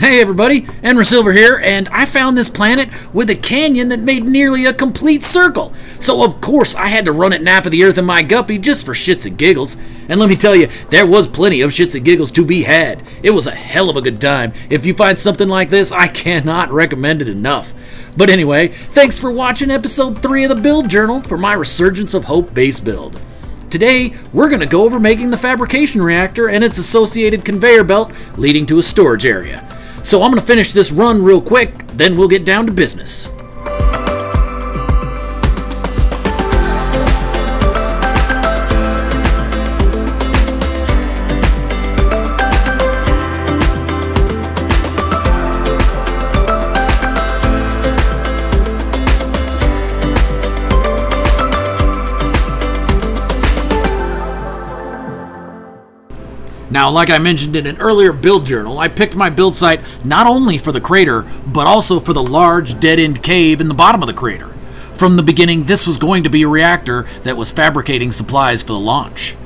Hey everybody, Silver here, and I found this planet with a canyon that made nearly a complete circle. So of course I had to run at Nap of the Earth in my guppy just for shits and giggles. And let me tell you, there was plenty of shits and giggles to be had. It was a hell of a good time. If you find something like this, I cannot recommend it enough. But anyway, thanks for watching episode 3 of the Build Journal for my Resurgence of Hope base build. Today, we're going to go over making the fabrication reactor and its associated conveyor belt leading to a storage area. So I'm going to finish this run real quick, then we'll get down to business. Now, like I mentioned in an earlier build journal, I picked my build site not only for the crater, but also for the large dead-end cave in the bottom of the crater. From the beginning, this was going to be a reactor that was fabricating supplies for the launch.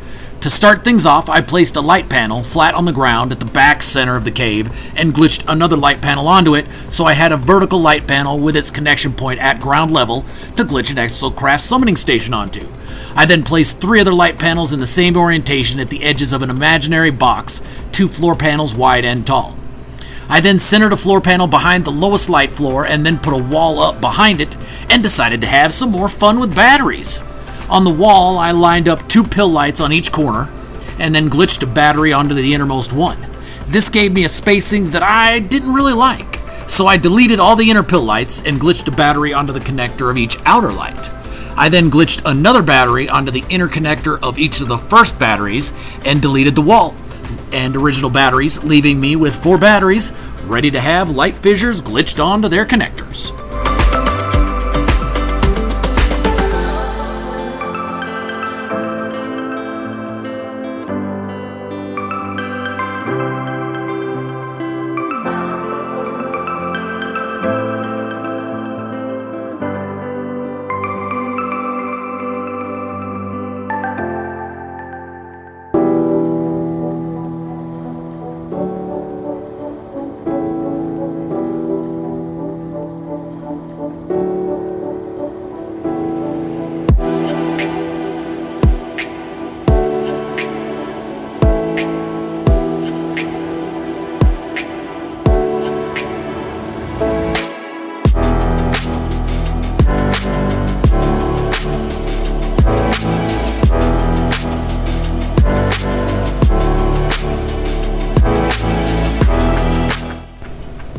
To start things off, I placed a light panel flat on the ground at the back center of the cave and glitched another light panel onto it, so I had a vertical light panel with its connection point at ground level to glitch an exocraft summoning station onto. I then placed 3 other light panels in the same orientation at the edges of an imaginary box, 2 floor panels wide and tall. I then centered a floor panel behind the lowest light floor and then put a wall up behind it and decided to have some more fun with batteries. On the wall, I lined up 2 pill lights on each corner and then glitched a battery onto the innermost one. This gave me a spacing that I didn't really like, so I deleted all the inner pill lights and glitched a battery onto the connector of each outer light. I then glitched another battery onto the inner connector of each of the first batteries and deleted the wall and original batteries, leaving me with 4 batteries ready to have light fissures glitched onto their connectors.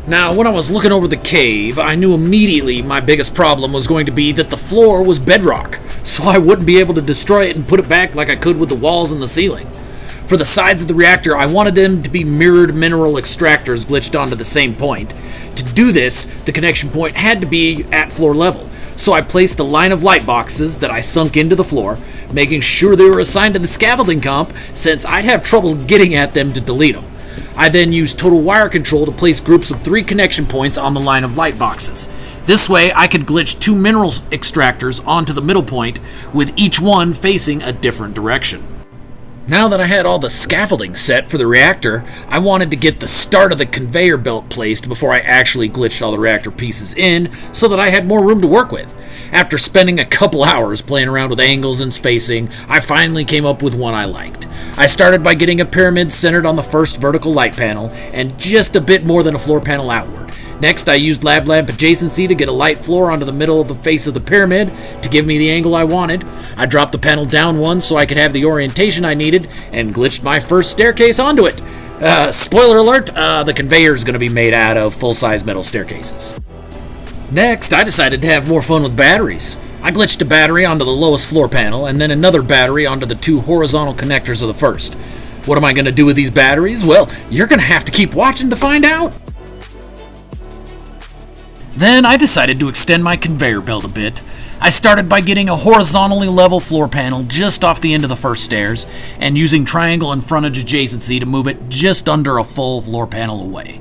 Now, when I was looking over the cave, I knew immediately my biggest problem was going to be that the floor was bedrock, so I wouldn't be able to destroy it and put it back like I could with the walls and the ceiling. For the sides of the reactor, I wanted them to be mirrored mineral extractors glitched onto the same point. To do this, the connection point had to be at floor level, so I placed a line of light boxes that I sunk into the floor, making sure they were assigned to the scaffolding comp since I'd have trouble getting at them to delete them. I then used total wire control to place groups of 3 connection points on the line of light boxes. This way, I could glitch 2 mineral extractors onto the middle point, with each one facing a different direction. Now that I had all the scaffolding set for the reactor, I wanted to get the start of the conveyor belt placed before I actually glitched all the reactor pieces in, so that I had more room to work with. After spending a couple hours playing around with angles and spacing, I finally came up with one I liked. I started by getting a pyramid centered on the first vertical light panel, and just a bit more than a floor panel outward. Next, I used lab lamp adjacency to get a light floor onto the middle of the face of the pyramid to give me the angle I wanted. I dropped the panel down one so I could have the orientation I needed, and glitched my first staircase onto it. Spoiler alert, the conveyor is going to be made out of full-size metal staircases. Next, I decided to have more fun with batteries. I glitched a battery onto the lowest floor panel, and then another battery onto the 2 horizontal connectors of the first. What am I going to do with these batteries? Well, you're going to have to keep watching to find out. Then I decided to extend my conveyor belt a bit. I started by getting a horizontally level floor panel just off the end of the first stairs, and using triangle and frontage adjacency to move it just under a full floor panel away.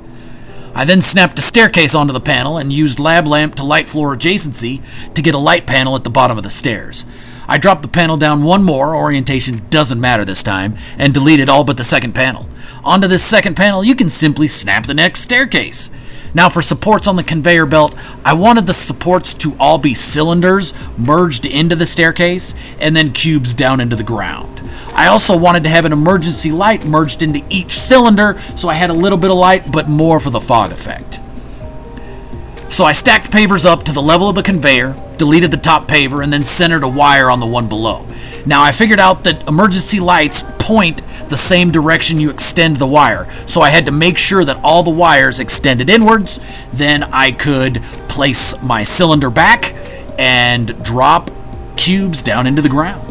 I then snapped a staircase onto the panel and used lab lamp to light floor adjacency to get a light panel at the bottom of the stairs. I dropped the panel down one more, orientation doesn't matter this time, and deleted all but the second panel. Onto this second panel, you can simply snap the next staircase. Now for supports on the conveyor belt, I wanted the supports to all be cylinders merged into the staircase and then cubes down into the ground. I also wanted to have an emergency light merged into each cylinder, so I had a little bit of light but more for the fog effect. So I stacked pavers up to the level of the conveyor, deleted the top paver, and then centered a wire on the one below. Now I figured out that emergency lights point the same direction you extend the wire, so I had to make sure that all the wires extended inwards. Then I could place my cylinder back and drop cubes down into the ground.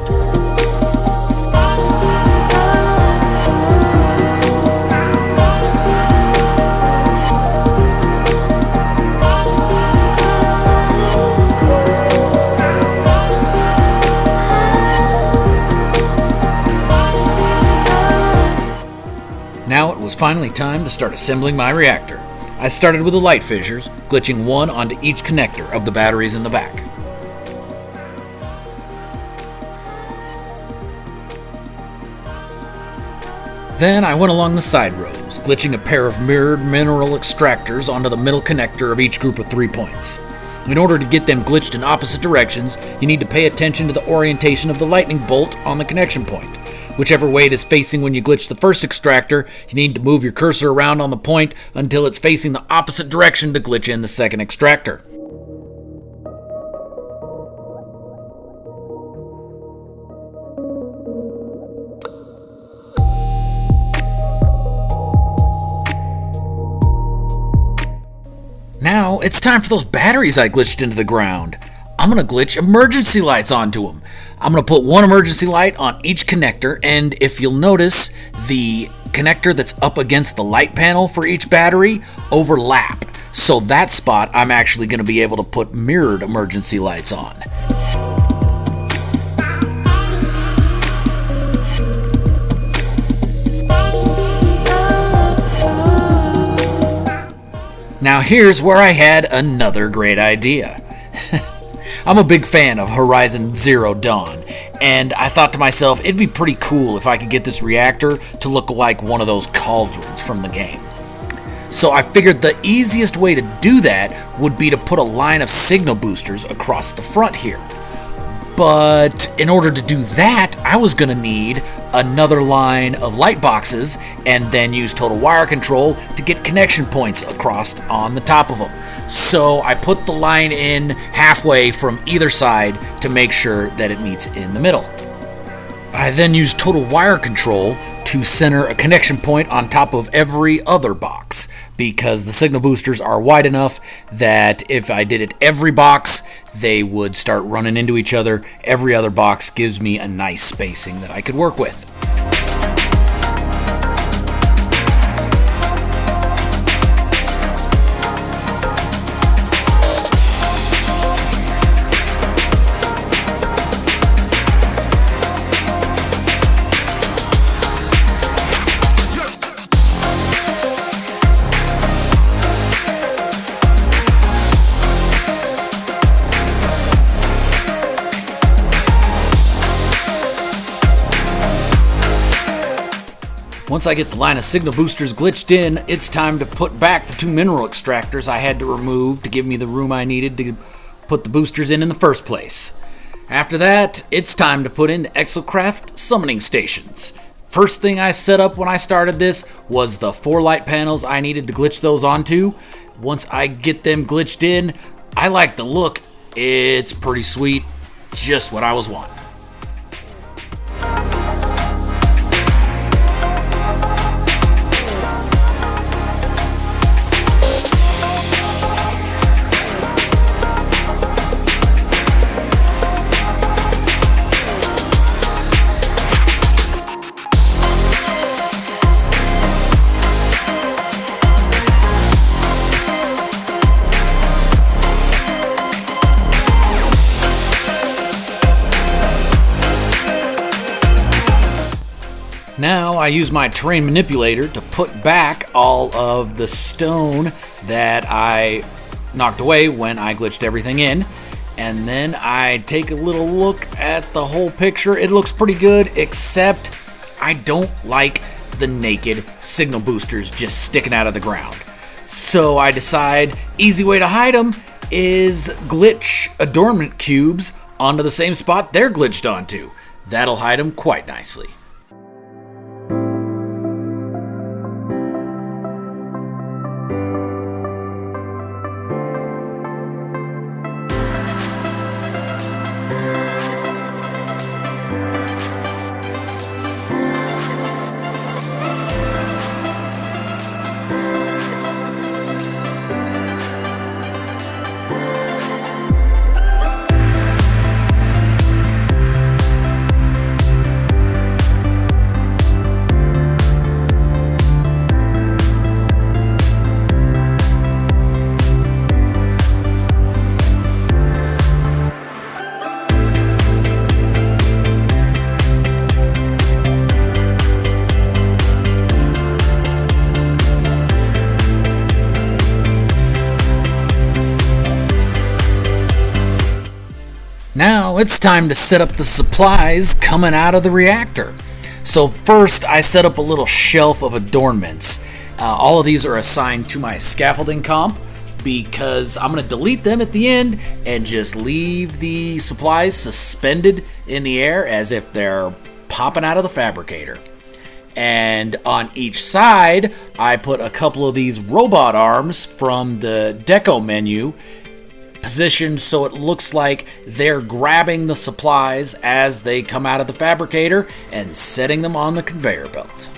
Now it was finally time to start assembling my reactor. I started with the light fissures, glitching one onto each connector of the batteries in the back. Then I went along the side rows, glitching a pair of mirrored mineral extractors onto the middle connector of each group of 3 points. In order to get them glitched in opposite directions, you need to pay attention to the orientation of the lightning bolt on the connection point. Whichever way it is facing when you glitch the first extractor, you need to move your cursor around on the point until it's facing the opposite direction to glitch in the second extractor. Now, it's time for those batteries I glitched into the ground. I'm going to glitch emergency lights onto them. I'm going to put one emergency light on each connector, and if you'll notice, the connector that's up against the light panel for each battery overlap. So that spot I'm actually going to be able to put mirrored emergency lights on. Now here's where I had another great idea. I'm a big fan of Horizon Zero Dawn, and I thought to myself it'd be pretty cool if I could get this reactor to look like one of those cauldrons from the game. So I figured the easiest way to do that would be to put a line of signal boosters across the front here. But in order to do that, I was going to need another line of light boxes and then use total wire control to get connection points across on the top of them. So I put the line in halfway from either side to make sure that it meets in the middle. I then used total wire control to center a connection point on top of every other box, because the signal boosters are wide enough that if I did it every box, they would start running into each other. Every other box gives me a nice spacing that I could work with. Once I get the line of signal boosters glitched in, it's time to put back the 2 mineral extractors I had to remove to give me the room I needed to put the boosters in the first place. After that, it's time to put in the Exocraft summoning stations. First thing I set up when I started this was the 4 light panels I needed to glitch those onto. Once I get them glitched in, I like the look. It's pretty sweet, just what I was wanting. Now I use my terrain manipulator to put back all of the stone that I knocked away when I glitched everything in. And then I take a little look at the whole picture. It looks pretty good, except I don't like the naked signal boosters just sticking out of the ground. So I decide easy way to hide them is glitch adornment cubes onto the same spot they're glitched onto. That'll hide them quite nicely. Now it's time to set up the supplies coming out of the reactor. So first I set up a little shelf of adornments. All of these are assigned to my scaffolding comp because I'm going to delete them at the end and just leave the supplies suspended in the air as if they're popping out of the fabricator. And on each side I put a couple of these robot arms from the deco menu positioned so it looks like they're grabbing the supplies as they come out of the fabricator and setting them on the conveyor belt.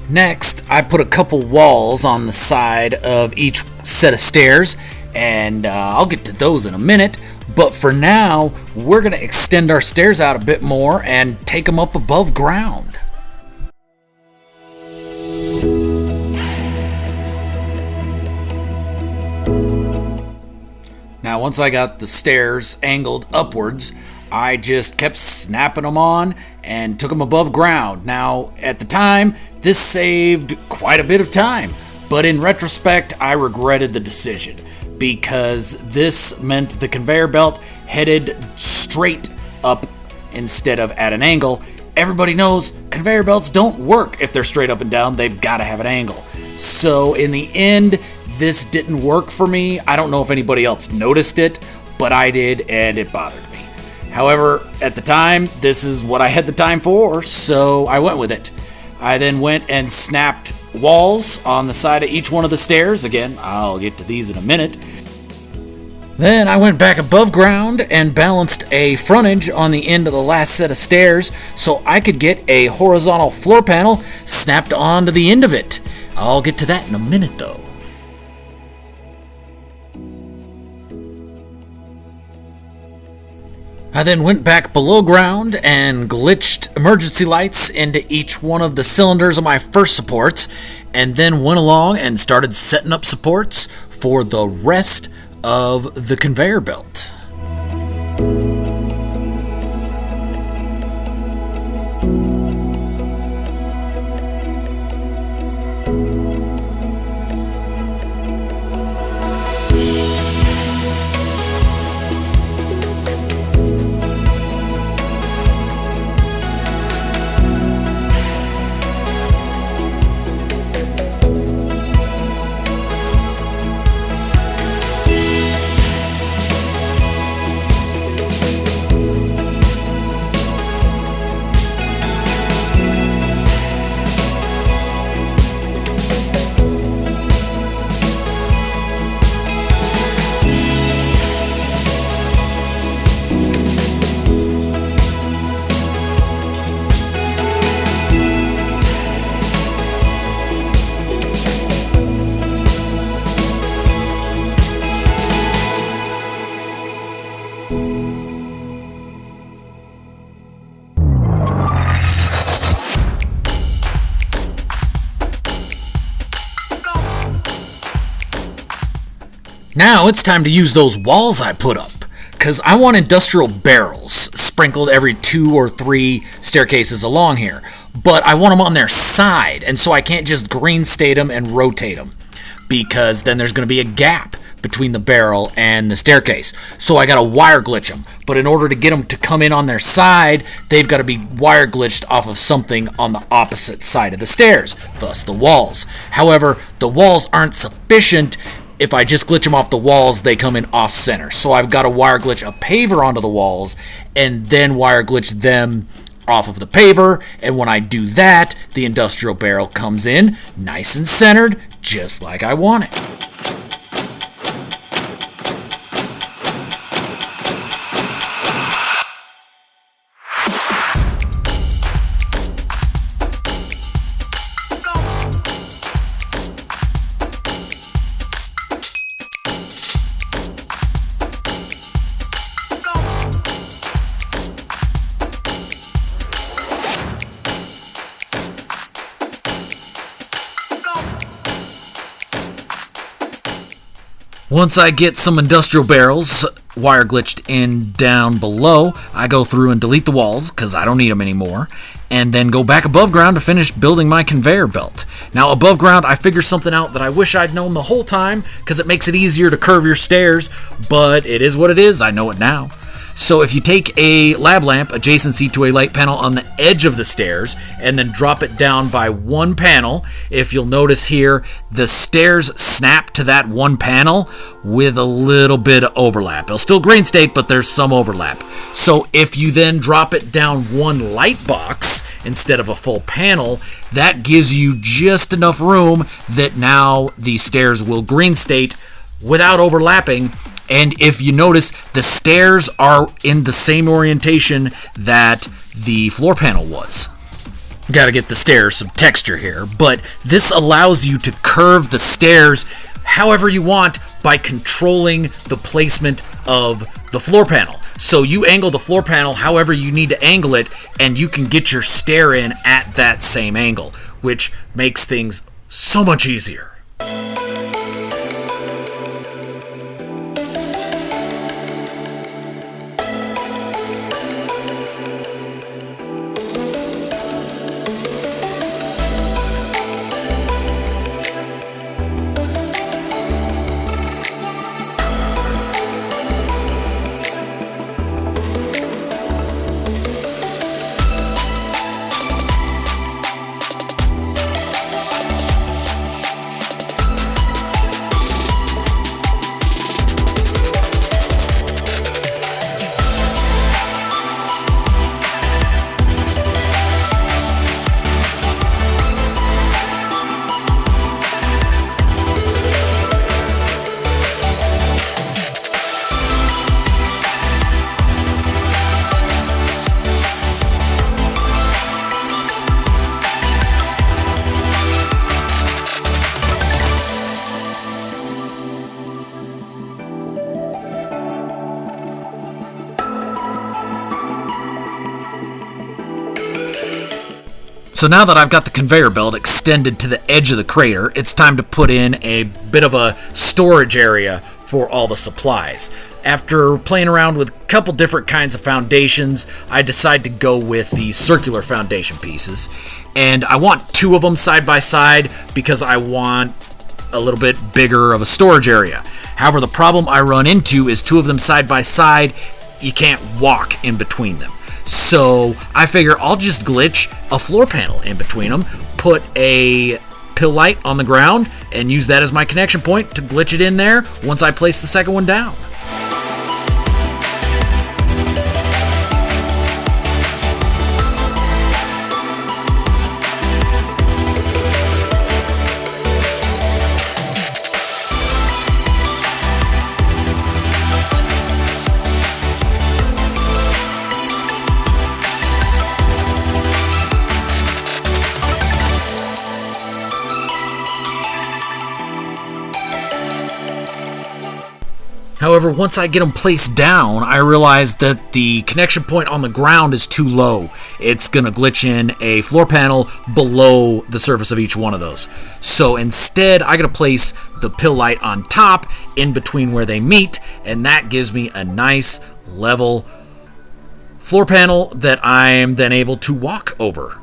Next, I put a couple walls on the side of each set of stairs, and I'll get to those in a minute. But for now, we're going to extend our stairs out a bit more and take them up above ground. Now, once I got the stairs angled upwards, I just kept snapping them on and took them above ground. Now, at the time, this saved quite a bit of time, but in retrospect, I regretted the decision because this meant the conveyor belt headed straight up instead of at an angle. Everybody knows conveyor belts don't work if they're straight up and down. They've got to have an angle. So in the end, this didn't work for me. I don't know if anybody else noticed it, but I did, and it bothered me. However, at the time, this is what I had the time for, so I went with it. I then went and snapped walls on the side of each one of the stairs. Again, I'll get to these in a minute. Then I went back above ground and balanced a frontage on the end of the last set of stairs so I could get a horizontal floor panel snapped onto the end of it. I'll get to that in a minute, though. I then went back below ground and glitched emergency lights into each one of the cylinders of my first supports, and then went along and started setting up supports for the rest of the conveyor belt. Now it's time to use those walls I put up, because I want industrial barrels sprinkled every 2 or 3 staircases along here, but I want them on their side, and so I can't just green state them and rotate them, because then there's going to be a gap between the barrel and the staircase. So I got to wire glitch them, but in order to get them to come in on their side, they've got to be wire glitched off of something on the opposite side of the stairs, thus the walls. However, the walls aren't sufficient. If I just glitch them off the walls, they come in off center. So I've got to wire glitch a paver onto the walls and then wire glitch them off of the paver. And when I do that, the industrial barrel comes in nice and centered, just like I want it. Once I get some industrial barrels wire glitched in down below, I go through and delete the walls because I don't need them anymore, and then go back above ground to finish building my conveyor belt. Now above ground, I figure something out that I wish I'd known the whole time because it makes it easier to curve your stairs, but it is what it is. I know it now. So if you take a lab lamp adjacency to a light panel on the edge of the stairs and then drop it down by 1 panel, if you'll notice here, the stairs snap to that 1 panel with a little bit of overlap. It'll still green state, but there's some overlap. So if you then drop it down 1 light box instead of a full panel, that gives you just enough room that now the stairs will green state without overlapping. And if you notice, the stairs are in the same orientation that the floor panel was. Got to get the stairs some texture here, but this allows you to curve the stairs however you want by controlling the placement of the floor panel. So you angle the floor panel however you need to angle it, and you can get your stair in at that same angle, which makes things so much easier. So now that I've got the conveyor belt extended to the edge of the crater, it's time to put in a bit of a storage area for all the supplies. After playing around with a couple different kinds of foundations, I decide to go with the circular foundation pieces. And I want 2 of them side by side because I want a little bit bigger of a storage area. However, the problem I run into is 2 of them side by side, you can't walk in between them. So I figure I'll just glitch a floor panel in between them, put a pill light on the ground, and use that as my connection point to glitch it in there once I place the second one down. However, once I get them placed down, I realize that the connection point on the ground is too low. It's going to glitch in a floor panel below the surface of each one of those. So instead, I got to place the pill light on top in between where they meet, and that gives me a nice level floor panel that I am then able to walk over.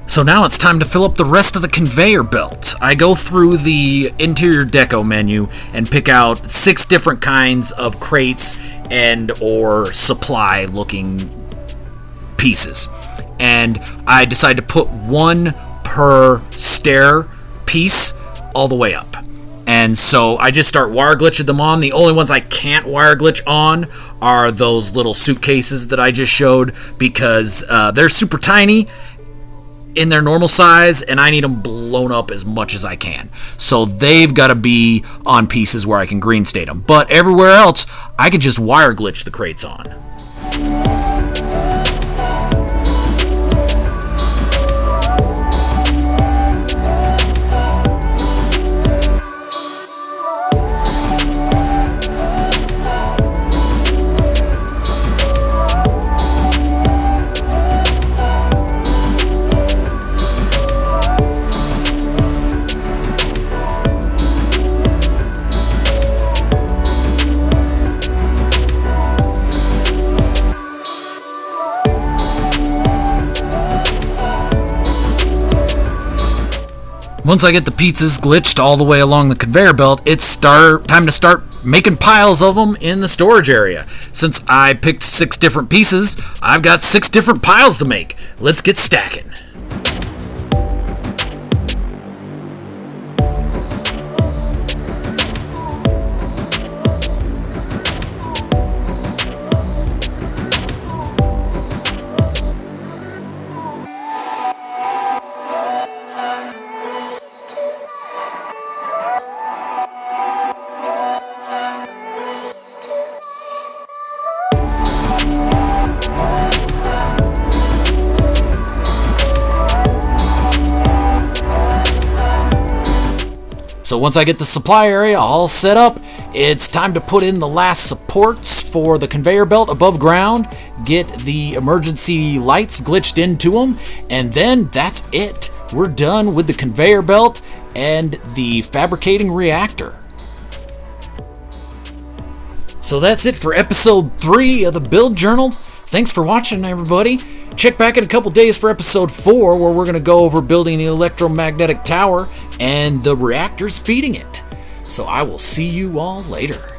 So now it's time to fill up the rest of the conveyor belt. I go through the interior deco menu and pick out 6 different kinds of crates and or supply looking pieces. And I decide to put 1 per stair piece all the way up. And so I just start wire glitching them on. The only ones I can't wire glitch on are those little suitcases that I just showed, because they're super tiny in their normal size, and I need them blown up as much as I can. So they've got to be on pieces where I can green state them. But everywhere else, I can just wire glitch the crates on. Once I get the pizzas glitched all the way along the conveyor belt, it's time to start making piles of them in the storage area. Since I picked 6 different pieces, I've got 6 different piles to make. Let's get stacking. So once I get the supply area all set up, it's time to put in the last supports for the conveyor belt above ground, get the emergency lights glitched into them, and then that's it. We're done with the conveyor belt and the fabricating reactor. So that's it for episode 3 of the Build Journal. Thanks for watching, everybody. Check back in a couple days for episode 4, where we're going to go over building the electromagnetic tower and the reactors feeding it. So I will see you all later.